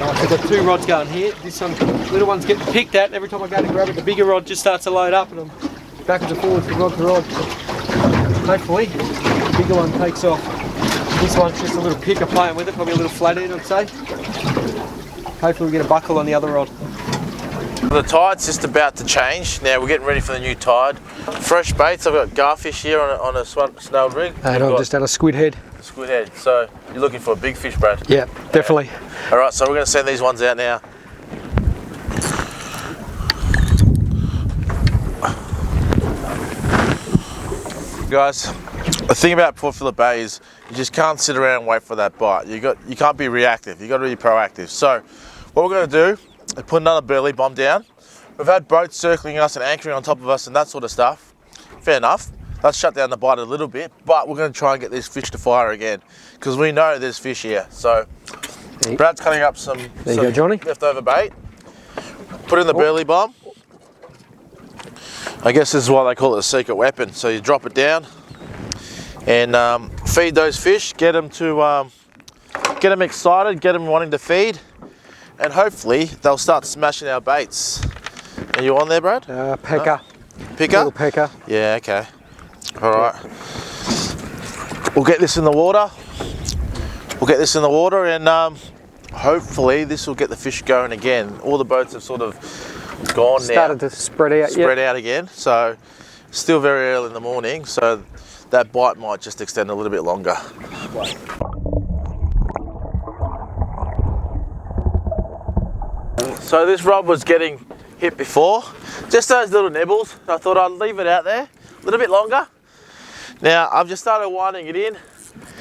I've got two rods going here. This one, little one's getting picked at. Every time I go to grab it, the bigger rod just starts to load up, and I'm backwards and forwards from rod to rod. Hopefully, the bigger one takes off. This one's just a little picker playing with it, probably a little flathead, I'd say. Hopefully, we get a buckle on the other rod. The tide's just about to change. Now we're getting ready for the new tide. Fresh baits. I've got garfish here on a snelled rig. And I've just done a squid head. Squid head. So you're looking for a big fish, Brad? Yeah, definitely. All right, so we're going to send these ones out now. Guys, the thing about Port Phillip Bay is you just can't sit around and wait for that bite. You can't be reactive. You got to be proactive. So what we're going to do is put another burley bomb down. We've had boats circling us and anchoring on top of us and that sort of stuff. Fair enough. Let's shut down the bite a little bit, but we're going to try and get these fish to fire again because we know there's fish here. So Brad's cutting up some leftover bait. Put in the burley bomb. I guess this is why they call it a secret weapon. So you drop it down and feed those fish. Get them excited. Get them wanting to feed, and hopefully they'll start smashing our baits. Are you on there, Brad? Pecker. Picker? Little pecker. Yeah. Okay. All right. We'll get this in the water. And hopefully this will get the fish going again. All the boats have sort of gone now. Started to spread out Again. So still very early in the morning. So that bite might just extend a little bit longer. So this rod was getting hit before. Just those little nibbles. I thought I'd leave it out there a little bit longer. Now I've just started winding it in.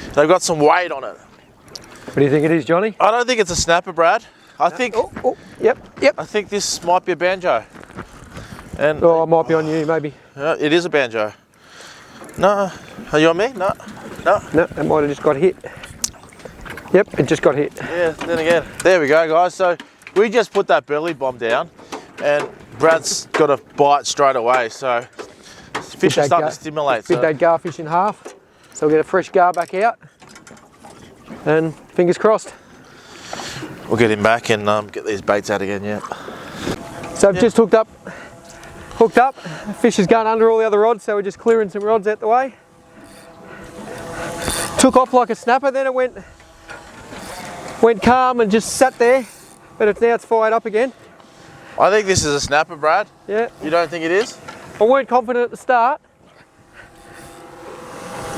And I've got some weight on it. What do you think it is, Johnny? I don't think it's a snapper, Brad. I think. Yep. I think this might be a banjo. And it might be on you, maybe. it is a banjo. No, are you on me? No. No, it might have just got hit. Yep, it just got hit. Yeah. Then again, there we go, guys. So we just put that burley bomb down, and Brad's got a bite straight away. So fish are starting to stimulate. Split that garfish in half, so we'll get a fresh gar back out. And fingers crossed. We'll get him back and get these baits out again, yeah. So I've just hooked up. Fish is going under all the other rods, so we're just clearing some rods out the way. Took off like a snapper, then it went calm and just sat there, but now it's fired up again. I think this is a snapper, Brad. Yeah. You don't think it is? I weren't confident at the start,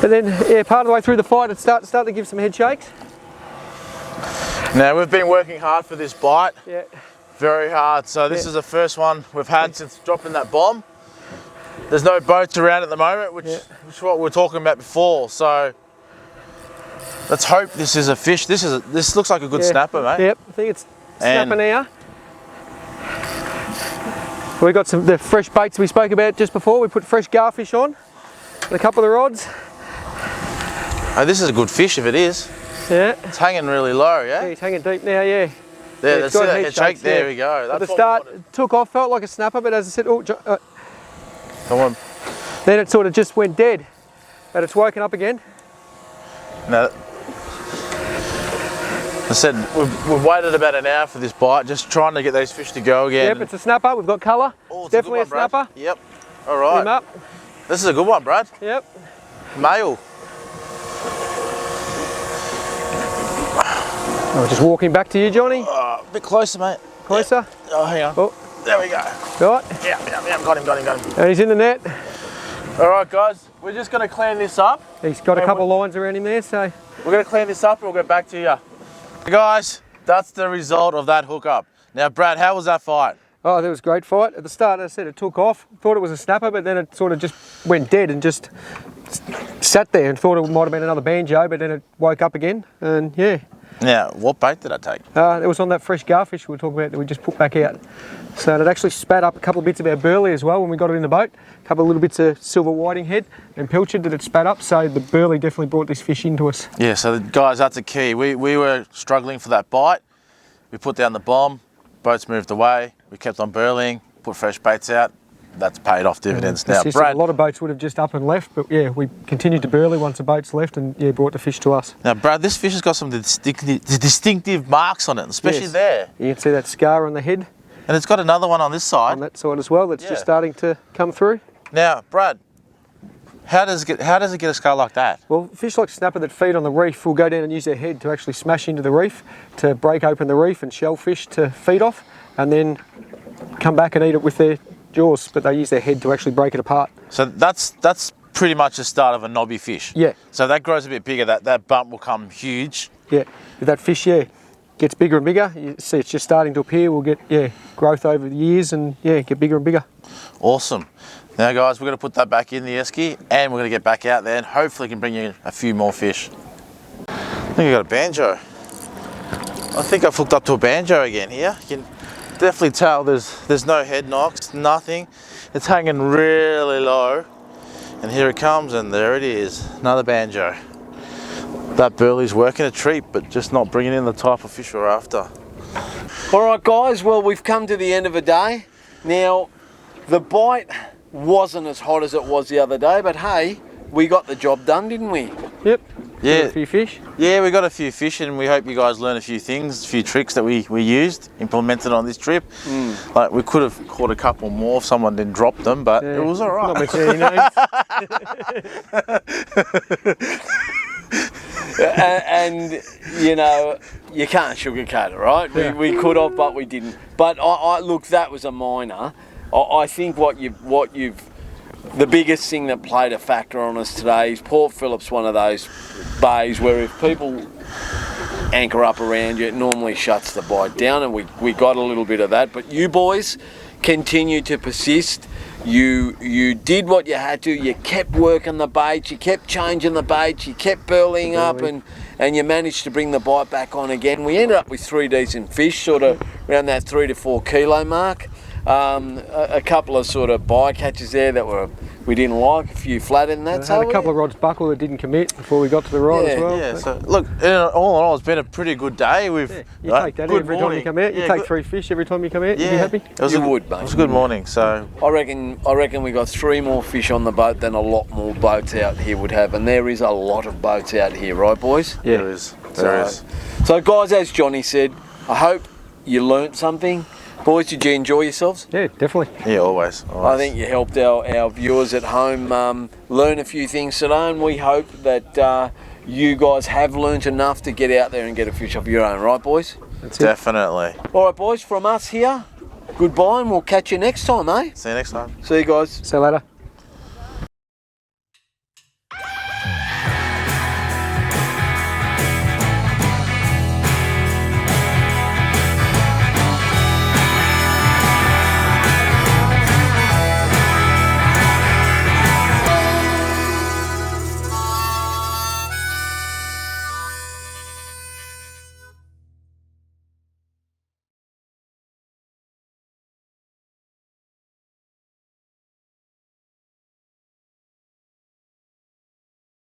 but then part of the way through the fight it started to give some head shakes. Now we've been working hard for this bite. Yeah. Very hard. So this is the first one we've had since dropping that bomb. There's no boats around at the moment, which is what we were talking about before. So let's hope this is a fish. This looks like a good snapper, mate. Yep, I think it's snapper now. We got the fresh baits we spoke about just before. We put fresh garfish on, and a couple of the rods. Oh, this is a good fish if it is. Yeah. It's hanging really low, yeah? Yeah, he's hanging deep now, yeah. There, that's it, head shake, there we go. At the start, it took off, felt like a snapper, but as I said, Come on. Then it sort of just went dead, but it's woken up again. No. I said, we've waited about an hour for this bite, just trying to get those fish to go again. Yep, it's a snapper, we've got colour. Oh, definitely a snapper. Brad. Yep, all right. Him up. This is a good one, Brad. Yep. Male. I'm just walking back to you, Johnny. A bit closer, mate. Closer. Yep. Oh, hang on. Oh. There we go. Right. Yeah, got him. And he's in the net. All right, guys, we're just going to clean this up. He's got a couple of lines around him there, so. We're going to clean this up and we'll get back to you. Guys, that's the result of that hookup. Now, Brad, how was that fight? Oh, that was a great fight. At the start, as I said, it took off. Thought it was a snapper, but then it sort of just went dead and just sat there and thought it might have been another banjo, but then it woke up again, and yeah. Now, what bait did I take? It was on that fresh garfish we were talking about that we just put back out. So it actually spat up a couple of bits of our burley as well when we got it in the boat. A couple of little bits of silver whiting head and pilchard that it spat up. So the burley definitely brought this fish into us. Yeah, so guys, that's a key. We were struggling for that bite. We put down the bomb, boats moved away. We kept on burleying, put fresh baits out, that's paid off dividends now. That's just Brad, a lot of boats would have just up and left, but yeah, we continued to burley once the boat's left and yeah, brought the fish to us. now Brad, this fish has got some distinctive marks on it, especially Yes. there. You can see that scar on the head And it's got another one on this side. on that side as well that's Yeah. just starting to come through. Now, Brad, how does it get a scar like that? Well, fish like snapper that feed on the reef will go down and use their head to actually smash into the reef, to break open the reef and shellfish to feed off, and then come back and eat it with their jaws, but they use their head to actually break it apart. So that's pretty much the start of a knobby fish. Yeah. So that grows a bit bigger, that bump will come huge. Yeah, if that fish, yeah, gets bigger and bigger, you see it's just starting to appear, we'll get, yeah, growth over the years and, yeah, get bigger and bigger. Awesome. Now guys, we're going to put that back in the esky and we're going to get back out there and hopefully can bring you a few more fish. I think I got a banjo. I think I've hooked up to a banjo again here. You can definitely tell there's no head knocks, nothing. It's hanging really low. And here it comes and there it is, another banjo. That burley's working a treat but just not bringing in the type of fish we're after. All right, guys, well, we've come to the end of a day. Now, the bite wasn't as hot as it was the other day, but hey, we got the job done, didn't we? Yep. Yeah. Got a few fish. Yeah, we got a few fish and we hope you guys learn a few things, a few tricks that we used, implemented on this trip. Like we could have caught a couple more if someone didn't drop them, but it was all right. Not mentioning any names. And you know, you can't sugarcoat it, right? Yeah. We could have, but we didn't. But I look, that was a minor. I think the biggest thing that played a factor on us today is Port Phillip's one of those bays where if people anchor up around you, it normally shuts the bite down, and we got a little bit of that. But you boys continue to persist. You did what you had to. You kept working the baits. You kept changing the baits. You kept burleying up, and you managed to bring the bite back on again. We ended up with 3 decent fish, sort of around that 3 to 4 kilo mark. A couple of sort of bycatches there that we didn't like, a few flat in that. Had a couple of rods buckle that didn't commit before we got to the rod as well. Yeah, so look, all in all, it's been a pretty good day. You take that good every time morning. you come out. You Yeah, take good- 3 fish every time you come out. Yeah, You'd be happy. It was You a, would, mate. It was a good morning. So I reckon we got 3 more fish on the boat than a lot more boats out here would have, and there is a lot of boats out here, right, boys? Yeah. there is. There is. So, guys, as Johnny said, I hope you learnt something. Boys, did you enjoy yourselves? Yeah, definitely. Yeah, always. I think you helped our viewers at home learn a few things today, and we hope that you guys have learnt enough to get out there and get a fish of your own, right, boys? That's it. Definitely. All right, boys, from us here, goodbye, and we'll catch you next time, eh? See you next time. See you guys. See you later.